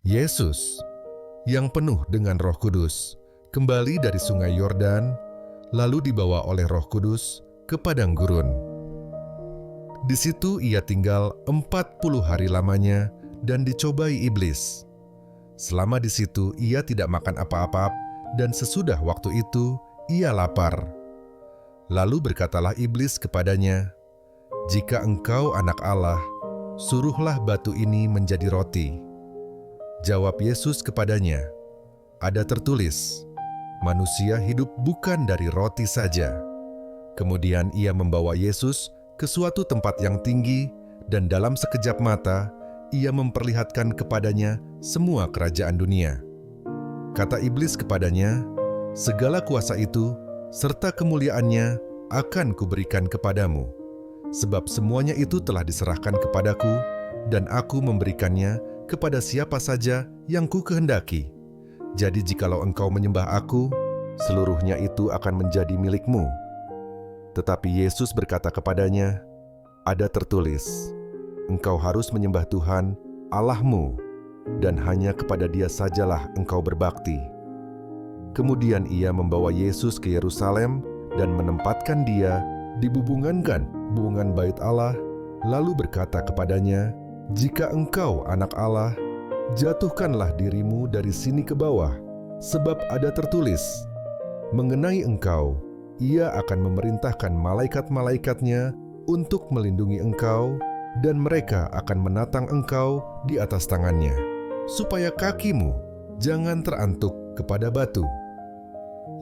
Yesus, yang penuh dengan Roh Kudus, kembali dari sungai Yordan, lalu dibawa oleh Roh Kudus ke padang gurun. Di situ ia tinggal 40 hari lamanya dan dicobai iblis. Selama di situ ia tidak makan apa-apa, dan sesudah waktu itu ia lapar. Lalu berkatalah iblis kepadanya, "Jika engkau anak Allah, suruhlah batu ini menjadi roti." Jawab Yesus kepadanya, "Ada tertulis, manusia hidup bukan dari roti saja." Kemudian ia membawa Yesus ke suatu tempat yang tinggi, dan dalam sekejap mata ia memperlihatkan kepadanya semua kerajaan dunia. Kata iblis kepadanya, "Segala kuasa itu serta kemuliaannya akan kuberikan kepadamu, sebab semuanya itu telah diserahkan kepadaku, dan aku memberikannya kepada siapa saja yang ku kehendaki. Jadi jikalau engkau menyembah aku, seluruhnya itu akan menjadi milikmu." Tetapi Yesus berkata kepadanya, "Ada tertulis, engkau harus menyembah Tuhan, Allahmu, dan hanya kepada Dia sajalah engkau berbakti." Kemudian ia membawa Yesus ke Yerusalem dan menempatkan Dia di bubungan bait Allah, lalu berkata kepadanya, "Jika engkau anak Allah, jatuhkanlah dirimu dari sini ke bawah, sebab ada tertulis, mengenai engkau, Ia akan memerintahkan malaikat-malaikatnya untuk melindungi engkau, dan mereka akan menatang engkau di atas tangannya, supaya kakimu jangan terantuk kepada batu."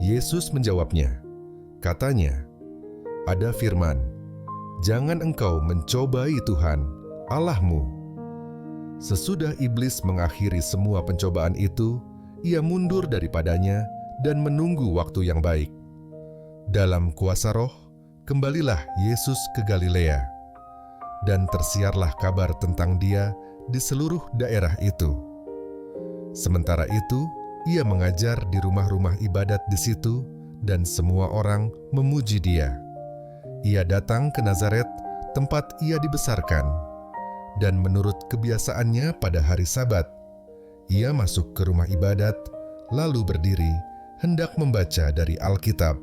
Yesus menjawabnya, katanya, "Ada firman, jangan engkau mencobai Tuhan, Allahmu." Sesudah iblis mengakhiri semua pencobaan itu, ia mundur daripadanya dan menunggu waktu yang baik. Dalam kuasa Roh, kembalilah Yesus ke Galilea, dan tersiarlah kabar tentang Dia di seluruh daerah itu. Sementara itu, ia mengajar di rumah-rumah ibadat di situ, dan semua orang memuji Dia. Ia datang ke Nazaret, tempat ia dibesarkan. Dan menurut kebiasaannya pada hari Sabat, ia masuk ke rumah ibadat, lalu berdiri, hendak membaca dari Alkitab.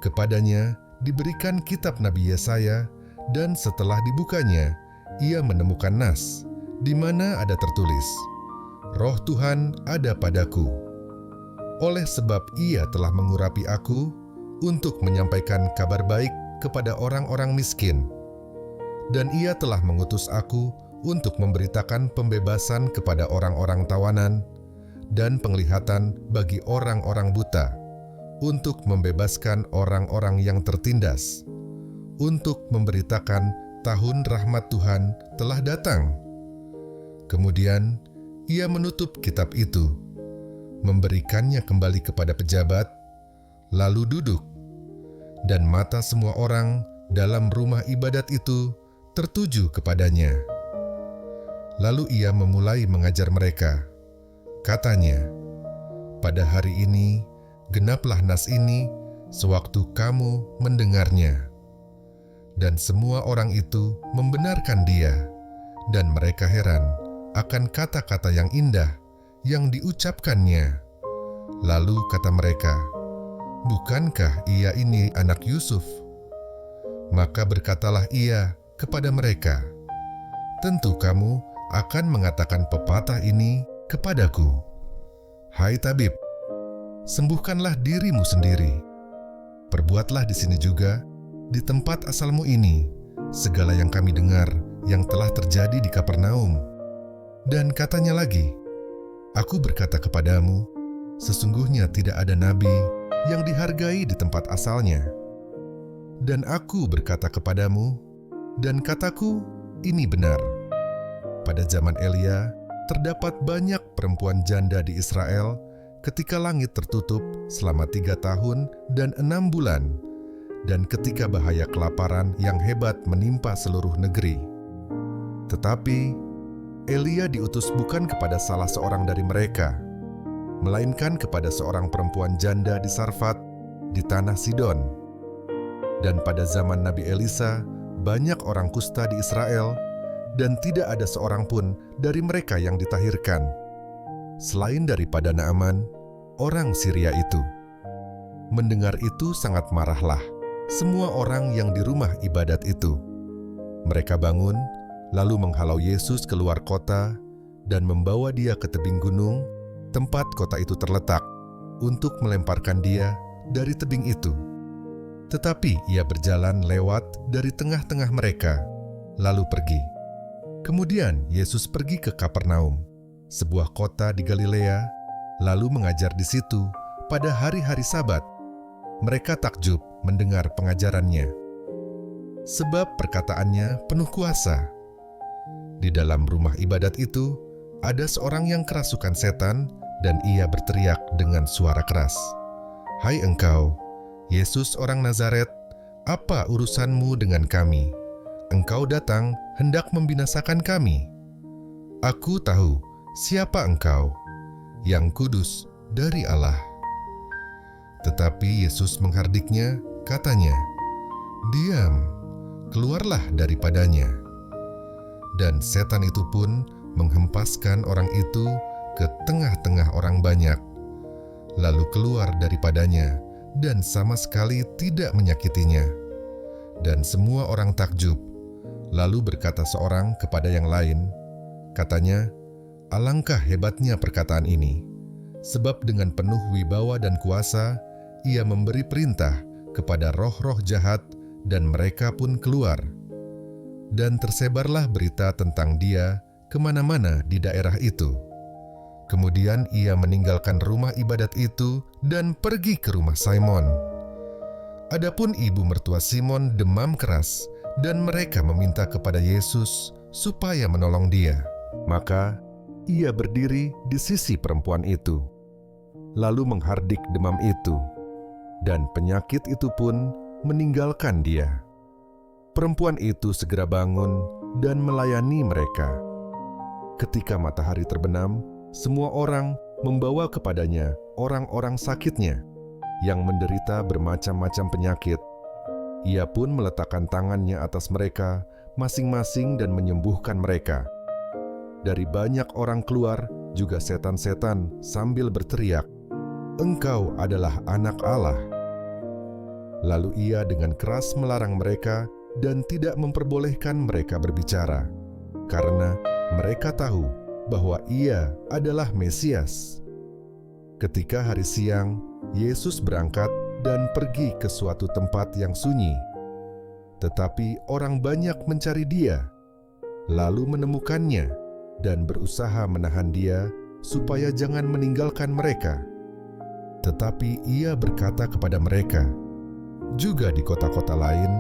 Kepadanya diberikan kitab Nabi Yesaya, dan setelah dibukanya, ia menemukan nas, di mana ada tertulis, "Roh Tuhan ada padaku, oleh sebab Ia telah mengurapi aku untuk menyampaikan kabar baik kepada orang-orang miskin. Dan Ia telah mengutus aku untuk memberitakan pembebasan kepada orang-orang tawanan dan penglihatan bagi orang-orang buta, untuk membebaskan orang-orang yang tertindas, untuk memberitakan tahun rahmat Tuhan telah datang." Kemudian ia menutup kitab itu, memberikannya kembali kepada pejabat, lalu duduk, dan mata semua orang dalam rumah ibadat itu tertuju kepadanya. Lalu ia memulai mengajar mereka. Katanya, "Pada hari ini genaplah nas ini sewaktu kamu mendengarnya." Dan semua orang itu membenarkan Dia, dan mereka heran akan kata-kata yang indah yang diucapkannya. Lalu kata mereka, "Bukankah Ia ini anak Yusuf?" Maka berkatalah Ia kepada mereka, "Tentu kamu akan mengatakan pepatah ini kepadaku, 'Hai tabib, sembuhkanlah dirimu sendiri. Perbuatlah di sini juga, di tempat asalmu ini, segala yang kami dengar yang telah terjadi di Kapernaum.' Dan katanya lagi, 'Aku berkata kepadamu, sesungguhnya tidak ada nabi yang dihargai di tempat asalnya. Dan aku berkata kepadamu, dan kataku ini benar, pada zaman Elia terdapat banyak perempuan janda di Israel ketika langit tertutup selama 3 tahun dan 6 bulan, dan ketika bahaya kelaparan yang hebat menimpa seluruh negeri. Tetapi Elia diutus bukan kepada salah seorang dari mereka, melainkan kepada seorang perempuan janda di Sarfat, di tanah Sidon. Dan pada zaman Nabi Elisa, banyak orang kusta di Israel, dan tidak ada seorang pun dari mereka yang ditahirkan, selain daripada Naaman, orang Syria itu. Mendengar itu sangat marahlah semua orang yang di rumah ibadat itu. Mereka bangun, lalu menghalau Yesus keluar kota dan membawa dia ke tebing gunung, tempat kota itu terletak, untuk melemparkan dia dari tebing itu. Tetapi ia berjalan lewat dari tengah-tengah mereka, lalu pergi. Kemudian Yesus pergi ke Kapernaum, sebuah kota di Galilea, lalu mengajar di situ pada hari-hari Sabat. Mereka takjub mendengar pengajarannya, sebab perkataannya penuh kuasa. Di dalam rumah ibadat itu, ada seorang yang kerasukan setan, dan ia berteriak dengan suara keras, "Hai engkau, Yesus orang Nazaret, apa urusanmu dengan kami? Engkau datang hendak membinasakan kami. Aku tahu siapa engkau, yang kudus dari Allah." Tetapi Yesus menghardiknya, katanya, "Diam, keluarlah daripadanya." Dan setan itu pun menghempaskan orang itu ke tengah-tengah orang banyak, lalu keluar daripadanya dan sama sekali tidak menyakitinya. Dan semua orang takjub, lalu berkata seorang kepada yang lain, katanya, "Alangkah hebatnya perkataan ini, sebab dengan penuh wibawa dan kuasa, ia memberi perintah kepada roh-roh jahat dan mereka pun keluar." Dan tersebarlah berita tentang dia kemana-mana di daerah itu. Kemudian ia meninggalkan rumah ibadat itu dan pergi ke rumah Simon. Adapun ibu mertua Simon demam keras, dan mereka meminta kepada Yesus supaya menolong dia. Maka ia berdiri di sisi perempuan itu, lalu menghardik demam itu, dan penyakit itu pun meninggalkan dia. Perempuan itu segera bangun dan melayani mereka. Ketika matahari terbenam, semua orang membawa kepadanya orang-orang sakitnya yang menderita bermacam-macam penyakit. Ia pun meletakkan tangannya atas mereka masing-masing dan menyembuhkan mereka. Dari banyak orang keluar juga setan-setan sambil berteriak, "Engkau adalah Anak Allah." Lalu ia dengan keras melarang mereka dan tidak memperbolehkan mereka berbicara, karena mereka tahu bahwa ia adalah Mesias. Ketika hari siang, Yesus berangkat dan pergi ke suatu tempat yang sunyi. Tetapi orang banyak mencari dia, lalu menemukannya dan berusaha menahan dia supaya jangan meninggalkan mereka. Tetapi ia berkata kepada mereka, "Juga di kota-kota lain,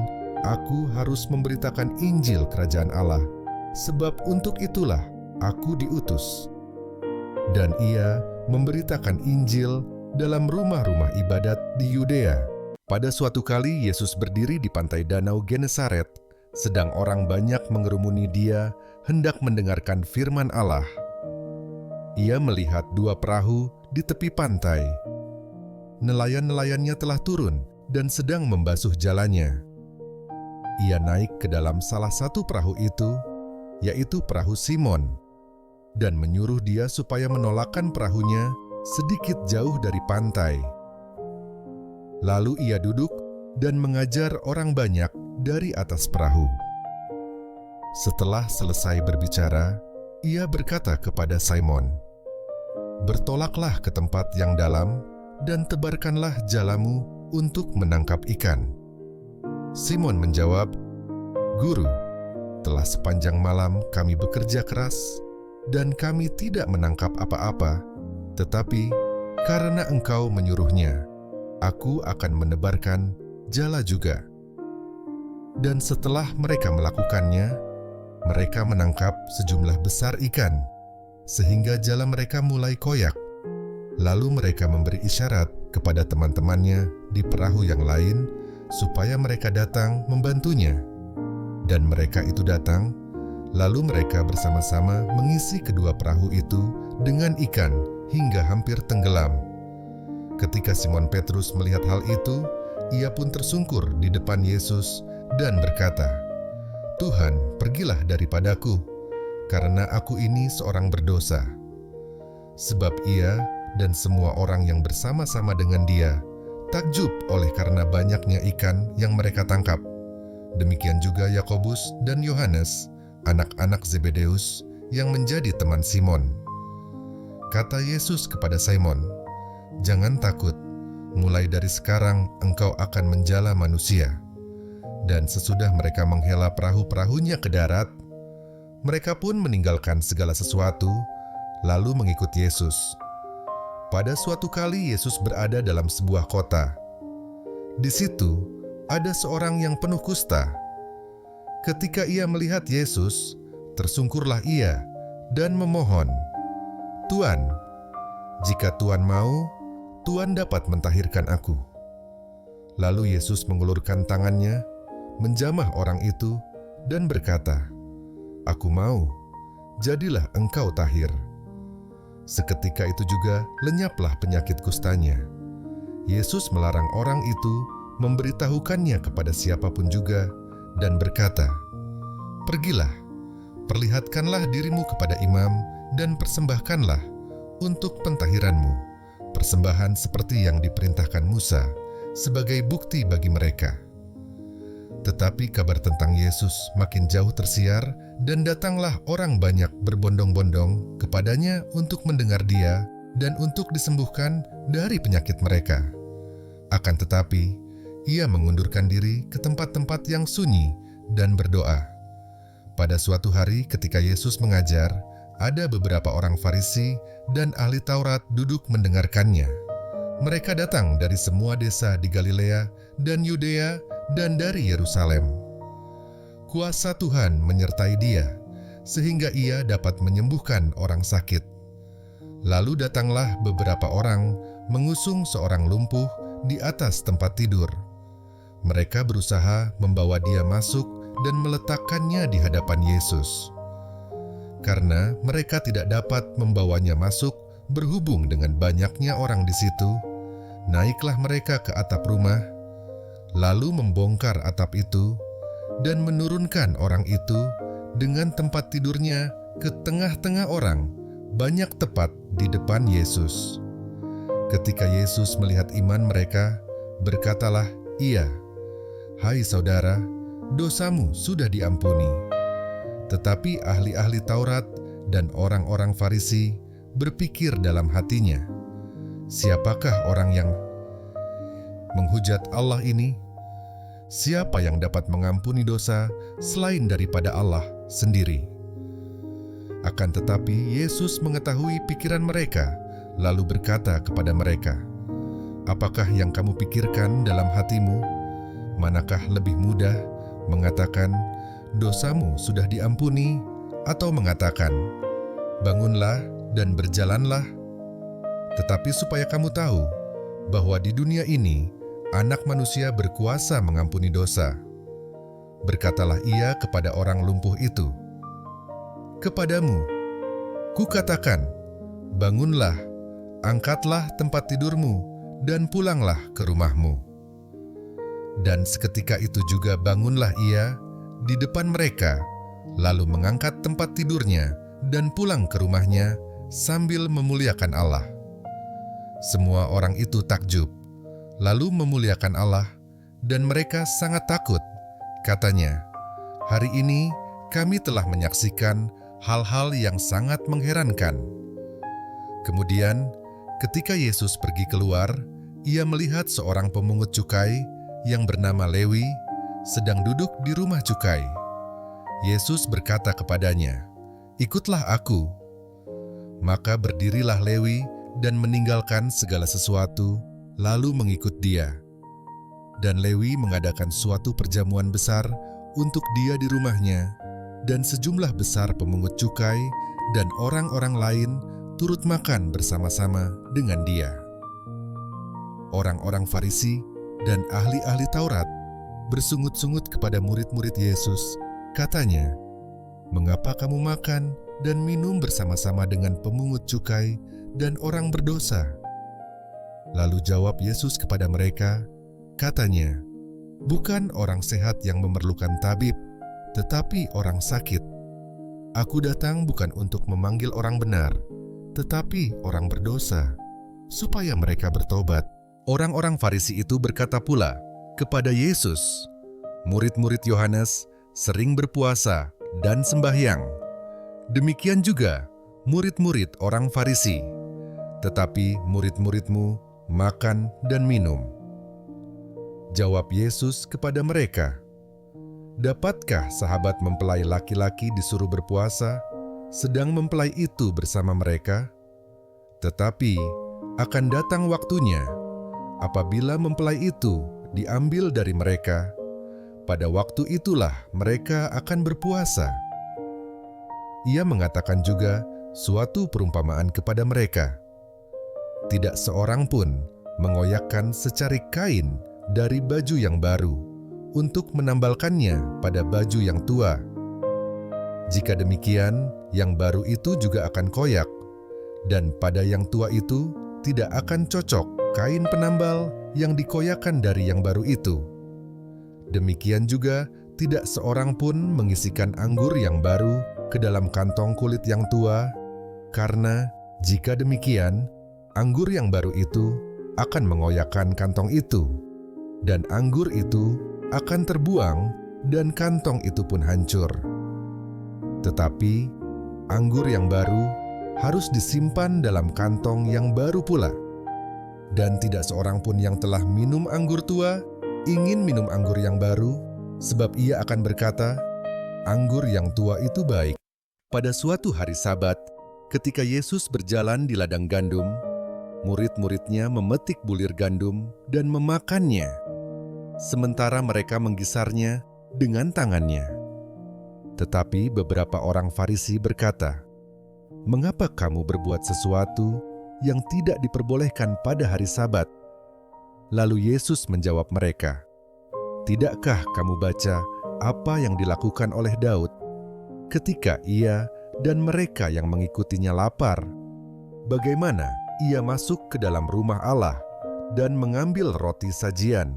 aku harus memberitakan Injil Kerajaan Allah, sebab untuk itulah aku diutus." Dan ia memberitakan Injil dalam rumah-rumah ibadat di Yudea. Pada suatu kali Yesus berdiri di pantai danau Genesaret, sedang orang banyak mengerumuni dia hendak mendengarkan firman Allah. Ia melihat dua perahu di tepi pantai. Nelayan-nelayannya telah turun dan sedang membasuh jalannya. Ia naik ke dalam salah satu perahu itu, yaitu perahu Simon, dan menyuruh dia supaya menolakkan perahunya sedikit jauh dari pantai. Lalu ia duduk dan mengajar orang banyak dari atas perahu. Setelah selesai berbicara, ia berkata kepada Simon, "Bertolaklah ke tempat yang dalam dan tebarkanlah jalamu untuk menangkap ikan." Simon menjawab, "Guru, telah sepanjang malam kami bekerja keras dan kami tidak menangkap apa-apa, tetapi karena Engkau menyuruhnya, aku akan menebarkan jala juga." Dan setelah mereka melakukannya, mereka menangkap sejumlah besar ikan, sehingga jala mereka mulai koyak. Lalu mereka memberi isyarat kepada teman-temannya di perahu yang lain, supaya mereka datang membantunya. Dan mereka itu datang, lalu mereka bersama-sama mengisi kedua perahu itu dengan ikan hingga hampir tenggelam. Ketika Simon Petrus melihat hal itu, ia pun tersungkur di depan Yesus dan berkata, "Tuhan, pergilah daripadaku, karena aku ini seorang berdosa." Sebab ia dan semua orang yang bersama-sama dengan dia takjub oleh karena banyaknya ikan yang mereka tangkap. Demikian juga Yakobus dan Yohanes, anak-anak Zebedeus yang menjadi teman Simon. Kata Yesus kepada Simon, "Jangan takut, mulai dari sekarang engkau akan menjala manusia." Dan sesudah mereka menghela perahu-perahunya ke darat, mereka pun meninggalkan segala sesuatu, lalu mengikut Yesus. Pada suatu kali Yesus berada dalam sebuah kota. Di situ ada seorang yang penuh kusta. Ketika ia melihat Yesus, tersungkurlah ia dan memohon, "Tuan, jika Tuan mau, Tuan dapat mentahirkan aku." Lalu Yesus mengulurkan tangannya, menjamah orang itu, dan berkata, "Aku mau, jadilah engkau tahir." Seketika itu juga lenyaplah penyakit kustanya. Yesus melarang orang itu memberitahukannya kepada siapapun juga dan berkata, "Pergilah, perlihatkanlah dirimu kepada imam dan persembahkanlah untuk pentahiranmu persembahan seperti yang diperintahkan Musa sebagai bukti bagi mereka." Tetapi kabar tentang Yesus makin jauh tersiar, dan datanglah orang banyak berbondong-bondong kepadanya untuk mendengar dia dan untuk disembuhkan dari penyakit mereka. Akan tetapi, ia mengundurkan diri ke tempat-tempat yang sunyi dan berdoa. Pada suatu hari ketika Yesus mengajar, ada beberapa orang Farisi dan ahli Taurat duduk mendengarkannya. Mereka datang dari semua desa di Galilea dan Yudea dan dari Yerusalem. Kuasa Tuhan menyertai dia, sehingga ia dapat menyembuhkan orang sakit. Lalu datanglah beberapa orang mengusung seorang lumpuh di atas tempat tidur. Mereka berusaha membawa dia masuk dan meletakkannya di hadapan Yesus. Karena mereka tidak dapat membawanya masuk berhubung dengan banyaknya orang di situ, naiklah mereka ke atap rumah, lalu membongkar atap itu dan menurunkan orang itu dengan tempat tidurnya ke tengah-tengah orang, banyak tepat di depan Yesus. Ketika Yesus melihat iman mereka, berkatalah ia, "Hai saudara, dosamu sudah diampuni." Tetapi ahli-ahli Taurat dan orang-orang Farisi berpikir dalam hatinya, "Siapakah orang yang menghujat Allah ini? Siapa yang dapat mengampuni dosa selain daripada Allah sendiri?" Akan tetapi Yesus mengetahui pikiran mereka, lalu berkata kepada mereka, "Apakah yang kamu pikirkan dalam hatimu? Manakah lebih mudah mengatakan, 'Dosamu sudah diampuni,' atau mengatakan, 'Bangunlah dan berjalanlah'? Tetapi supaya kamu tahu bahwa di dunia ini Anak Manusia berkuasa mengampuni dosa." Berkatalah ia kepada orang lumpuh itu, "Kepadamu, kukatakan, bangunlah, angkatlah tempat tidurmu, dan pulanglah ke rumahmu." Dan seketika itu juga bangunlah ia di depan mereka, lalu mengangkat tempat tidurnya dan pulang ke rumahnya sambil memuliakan Allah. Semua orang itu takjub, lalu memuliakan Allah, dan mereka sangat takut. Katanya, "Hari ini kami telah menyaksikan hal-hal yang sangat mengherankan." Kemudian, ketika Yesus pergi keluar, ia melihat seorang pemungut cukai yang bernama Lewi sedang duduk di rumah cukai. Yesus berkata kepadanya, "Ikutlah aku." Maka berdirilah Lewi dan meninggalkan segala sesuatu, lalu mengikut dia. Dan Lewi mengadakan suatu perjamuan besar untuk dia di rumahnya, dan sejumlah besar pemungut cukai dan orang-orang lain turut makan bersama-sama dengan dia. Orang-orang Farisi dan ahli-ahli Taurat bersungut-sungut kepada murid-murid Yesus, katanya, "Mengapa kamu makan dan minum bersama-sama dengan pemungut cukai dan orang berdosa?" Lalu jawab Yesus kepada mereka, katanya, "Bukan orang sehat yang memerlukan tabib, tetapi orang sakit. Aku datang bukan untuk memanggil orang benar, tetapi orang berdosa, supaya mereka bertobat." Orang-orang Farisi itu berkata pula kepada Yesus, "Murid-murid Yohanes sering berpuasa dan sembahyang. Demikian juga murid-murid orang Farisi, tetapi murid-muridmu makan dan minum." Jawab Yesus kepada mereka, "Dapatkah sahabat mempelai laki-laki disuruh berpuasa, sedang mempelai itu bersama mereka? Tetapi akan datang waktunya, apabila mempelai itu diambil dari mereka, pada waktu itulah mereka akan berpuasa." Ia mengatakan juga suatu perumpamaan kepada mereka. Tidak seorang pun mengoyakkan secarik kain dari baju yang baru untuk menambalkannya pada baju yang tua. Jika demikian, yang baru itu juga akan koyak, dan pada yang tua itu tidak akan cocok kain penambal yang dikoyakan dari yang baru itu. Demikian juga tidak seorang pun mengisikan anggur yang baru ke dalam kantong kulit yang tua, karena jika demikian, anggur yang baru itu akan mengoyakkan kantong itu, dan anggur itu akan terbuang, dan kantong itu pun hancur. Tetapi anggur yang baru harus disimpan dalam kantong yang baru pula. Dan tidak seorang pun yang telah minum anggur tua ingin minum anggur yang baru, sebab ia akan berkata, "Anggur yang tua itu baik." Pada suatu hari Sabat, ketika Yesus berjalan di ladang gandum, murid-muridnya memetik bulir gandum dan memakannya, sementara mereka menggisarnya dengan tangannya. Tetapi beberapa orang Farisi berkata, "Mengapa kamu berbuat sesuatu yang tidak diperbolehkan pada hari Sabat?" Lalu Yesus menjawab mereka, "Tidakkah kamu baca apa yang dilakukan oleh Daud ketika ia dan mereka yang mengikutinya lapar? Bagaimana ia masuk ke dalam rumah Allah dan mengambil roti sajian,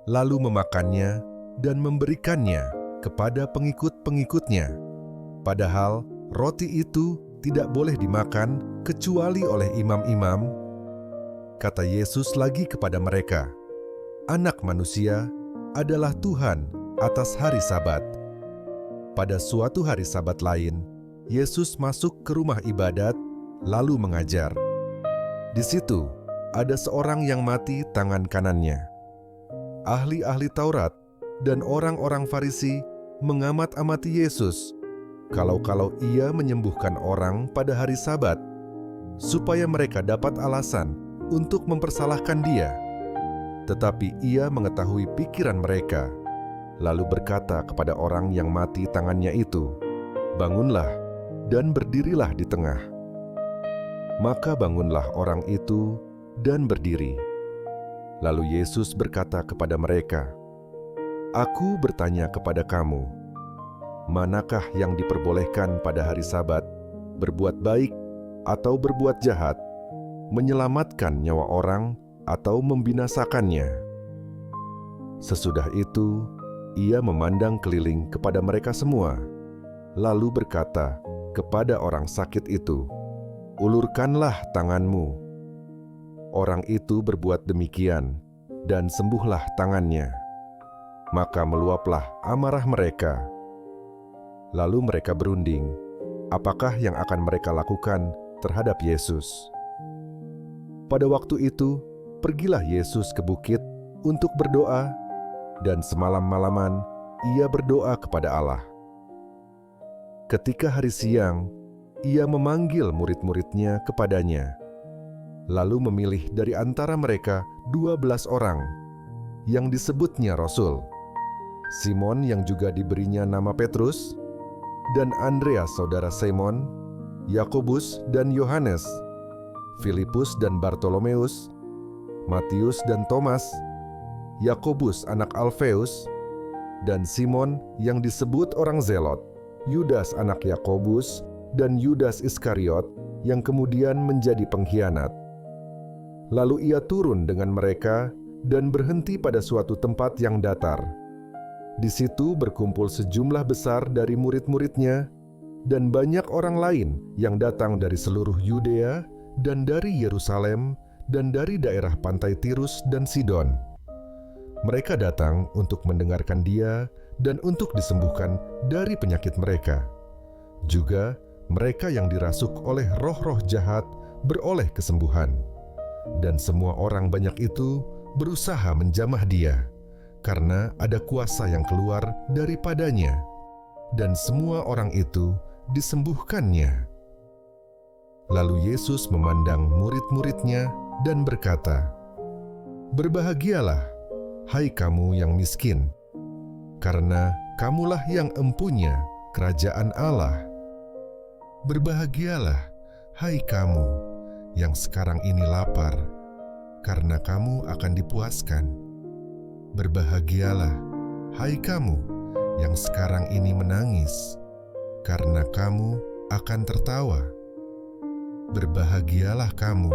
lalu memakannya dan memberikannya kepada pengikut-pengikutnya, padahal roti itu tidak boleh dimakan kecuali oleh imam-imam?" Kata Yesus lagi kepada mereka, "Anak Manusia adalah Tuhan atas hari Sabat." Pada suatu hari Sabat lain, Yesus masuk ke rumah ibadat lalu mengajar. Di situ ada seorang yang mati tangan kanannya. Ahli-ahli Taurat dan orang-orang Farisi mengamat-amati Yesus kalau-kalau ia menyembuhkan orang pada hari Sabat, supaya mereka dapat alasan untuk mempersalahkan dia. Tetapi ia mengetahui pikiran mereka, lalu berkata kepada orang yang mati tangannya itu, "Bangunlah dan berdirilah di tengah." Maka bangunlah orang itu dan berdiri. Lalu Yesus berkata kepada mereka, "Aku bertanya kepada kamu, manakah yang diperbolehkan pada hari Sabat, berbuat baik atau berbuat jahat, menyelamatkan nyawa orang atau membinasakannya?" Sesudah itu, ia memandang keliling kepada mereka semua, lalu berkata kepada orang sakit itu, "Ulurkanlah tanganmu." Orang itu berbuat demikian, dan sembuhlah tangannya. Maka meluaplah amarah mereka. Lalu mereka berunding, apakah yang akan mereka lakukan terhadap Yesus. Pada waktu itu, pergilah Yesus ke bukit untuk berdoa, dan semalam-malaman ia berdoa kepada Allah. Ketika hari siang, ia memanggil murid-muridnya kepadanya, lalu memilih dari antara mereka 12 orang, yang disebutnya Rasul, Simon yang juga diberinya nama Petrus, dan Andreas saudara Simon, Yakobus dan Yohanes, Filipus dan Bartolomeus, Matius dan Thomas, Yakobus anak Alfeus, dan Simon yang disebut orang Zelot, Yudas anak Yakobus, dan Yudas Iskariot yang kemudian menjadi pengkhianat. Lalu ia turun dengan mereka dan berhenti pada suatu tempat yang datar. Di situ berkumpul sejumlah besar dari murid-muridnya, dan banyak orang lain yang datang dari seluruh Yudea dan dari Yerusalem dan dari daerah pantai Tirus dan Sidon. Mereka datang untuk mendengarkan Dia dan untuk disembuhkan dari penyakit mereka. Juga mereka yang dirasuk oleh roh-roh jahat beroleh kesembuhan. Dan semua orang banyak itu berusaha menjamah Dia, karena ada kuasa yang keluar daripadanya. Dan semua orang itu disembuhkannya. Lalu Yesus memandang murid-muridnya dan berkata, "Berbahagialah, hai kamu yang miskin, karena kamulah yang empunya kerajaan Allah. Berbahagialah, hai kamu yang sekarang ini lapar, karena kamu akan dipuaskan. Berbahagialah, hai kamu yang sekarang ini menangis, karena kamu akan tertawa. Berbahagialah kamu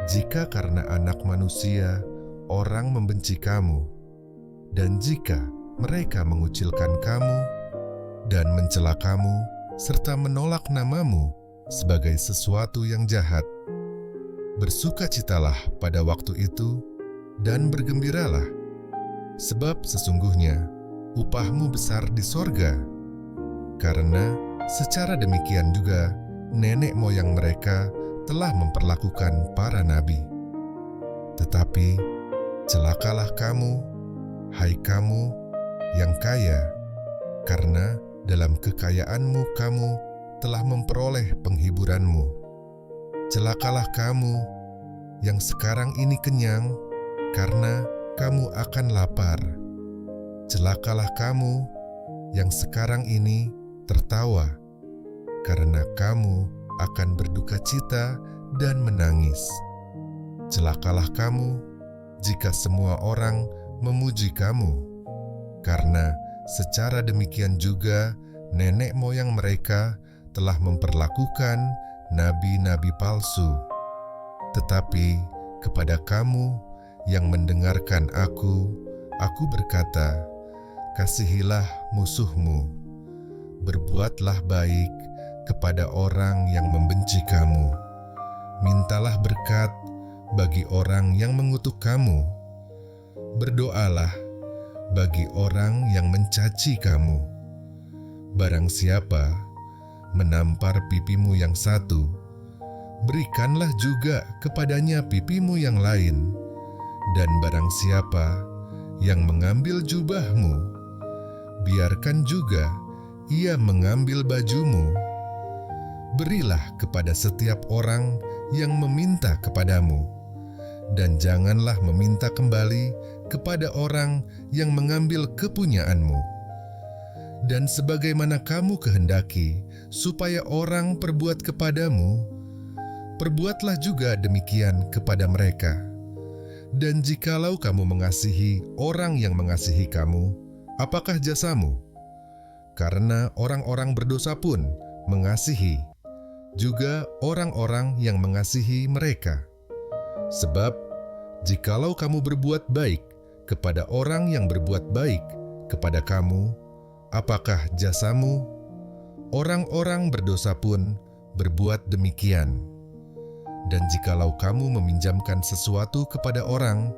jika karena Anak Manusia orang membenci kamu, dan jika mereka mengucilkan kamu dan mencela kamu serta menolak namamu sebagai sesuatu yang jahat. Bersukacitalah pada waktu itu dan bergembiralah, sebab sesungguhnya upahmu besar di sorga. Karena secara demikian juga nenek moyang mereka telah memperlakukan para nabi. Tetapi celakalah kamu, hai kamu yang kaya, karena dalam kekayaanmu kamu telah memperoleh penghiburanmu. Celakalah kamu yang sekarang ini kenyang, karena kamu akan lapar. Celakalah kamu yang sekarang ini tertawa, karena kamu akan berduka cita dan menangis. Celakalah kamu jika semua orang memuji kamu, karena secara demikian juga nenek moyang mereka telah memperlakukan nabi-nabi palsu. Tetapi kepada kamu yang mendengarkan aku berkata, kasihilah musuhmu, berbuatlah baik kepada orang yang membenci kamu, mintalah berkat bagi orang yang mengutuk kamu, berdoalah bagi orang yang mencaci kamu. Barang siapa menampar pipimu yang satu, berikanlah juga kepadanya pipimu yang lain. Dan barang siapa yang mengambil jubahmu, biarkan juga ia mengambil bajumu. Berilah kepada setiap orang yang meminta kepadamu, dan janganlah meminta kembali kepada orang yang mengambil kepunyaanmu. Dan sebagaimana kamu kehendaki supaya orang perbuat kepadamu, perbuatlah juga demikian kepada mereka. Dan jikalau kamu mengasihi orang yang mengasihi kamu, apakah jasamu? Karena orang-orang berdosa pun mengasihi juga orang-orang yang mengasihi mereka. Sebab jikalau kamu berbuat baik kepada orang yang berbuat baik kepada kamu, apakah jasamu? Orang-orang berdosa pun berbuat demikian. Dan jikalau kamu meminjamkan sesuatu kepada orang,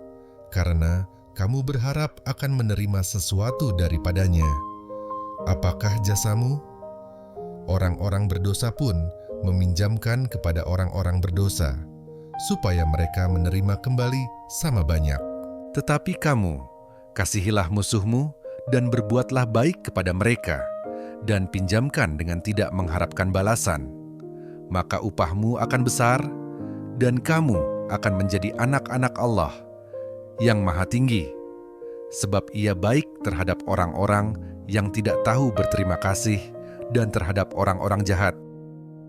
karena kamu berharap akan menerima sesuatu daripadanya, apakah jasamu? Orang-orang berdosa pun meminjamkan kepada orang-orang berdosa, supaya mereka menerima kembali sama banyak. Tetapi kamu, kasihilah musuhmu dan berbuatlah baik kepada mereka, dan pinjamkan dengan tidak mengharapkan balasan. Maka upahmu akan besar, dan kamu akan menjadi anak-anak Allah yang Maha Tinggi, sebab Ia baik terhadap orang-orang yang tidak tahu berterima kasih dan terhadap orang-orang jahat.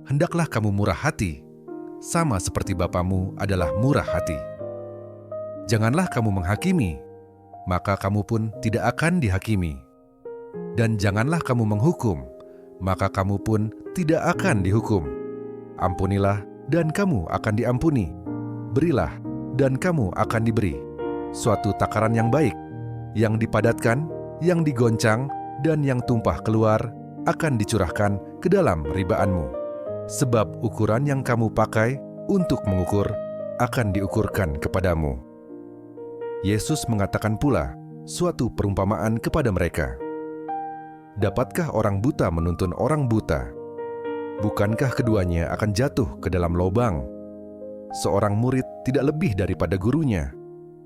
Hendaklah kamu murah hati, sama seperti Bapamu adalah murah hati. Janganlah kamu menghakimi, maka kamu pun tidak akan dihakimi. Dan janganlah kamu menghukum, maka kamu pun tidak akan dihukum. Ampunilah, dan kamu akan diampuni. Berilah, dan kamu akan diberi. Suatu takaran yang baik, yang dipadatkan, yang digoncang, dan yang tumpah keluar, akan dicurahkan ke dalam ribaanmu. Sebab ukuran yang kamu pakai untuk mengukur akan diukurkan kepadamu. Yesus mengatakan pula suatu perumpamaan kepada mereka. Dapatkah orang buta menuntun orang buta? Bukankah keduanya akan jatuh ke dalam lubang? Seorang murid tidak lebih daripada gurunya,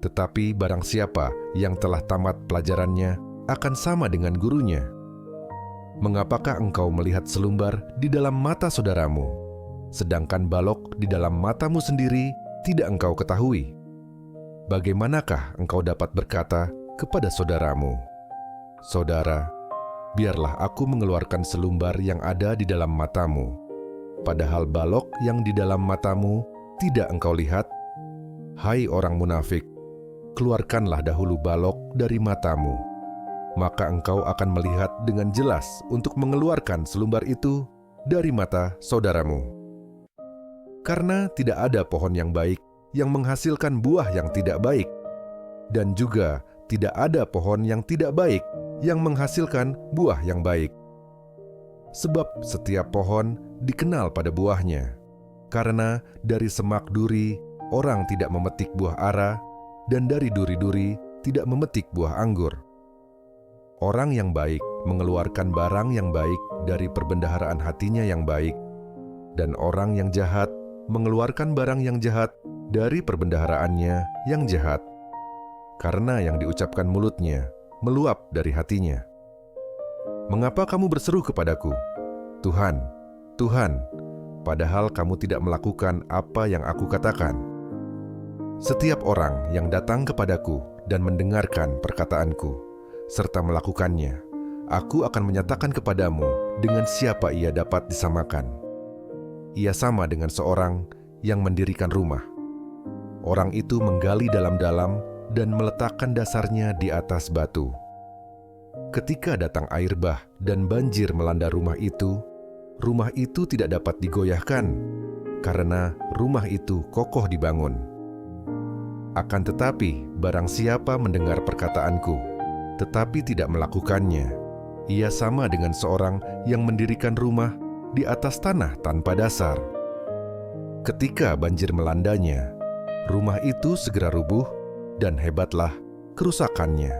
tetapi barang siapa yang telah tamat pelajarannya akan sama dengan gurunya. Mengapakah engkau melihat selumbar di dalam mata saudaramu, sedangkan balok di dalam matamu sendiri tidak engkau ketahui? Bagaimanakah engkau dapat berkata kepada saudaramu, "Saudara, biarlah aku mengeluarkan selumbar yang ada di dalam matamu," padahal balok yang di dalam matamu tidak engkau lihat? Hai orang munafik, keluarkanlah dahulu balok dari matamu, maka engkau akan melihat dengan jelas untuk mengeluarkan selumbar itu dari mata saudaramu. Karena tidak ada pohon yang baik yang menghasilkan buah yang tidak baik, dan juga tidak ada pohon yang tidak baik yang menghasilkan buah yang baik. Sebab setiap pohon dikenal pada buahnya, karena dari semak duri orang tidak memetik buah ara, dan dari duri-duri tidak memetik buah anggur. Orang yang baik mengeluarkan barang yang baik dari perbendaharaan hatinya yang baik, dan orang yang jahat mengeluarkan barang yang jahat dari perbendaharaannya yang jahat, karena yang diucapkan mulutnya meluap dari hatinya. Mengapa kamu berseru kepadaku, "Tuhan, Tuhan," padahal kamu tidak melakukan apa yang aku katakan? Setiap orang yang datang kepadaku dan mendengarkan perkataanku, serta melakukannya, aku akan menyatakan kepadamu dengan siapa ia dapat disamakan. Ia sama dengan seorang yang mendirikan rumah. Orang itu menggali dalam-dalam dan meletakkan dasarnya di atas batu. Ketika datang air bah dan banjir melanda rumah itu tidak dapat digoyahkan, karena rumah itu kokoh dibangun. Akan tetapi, barang siapa mendengar perkataanku, tetapi tidak melakukannya, ia sama dengan seorang yang mendirikan rumah di atas tanah tanpa dasar. Ketika banjir melandanya, rumah itu segera rubuh, dan hebatlah kerusakannya.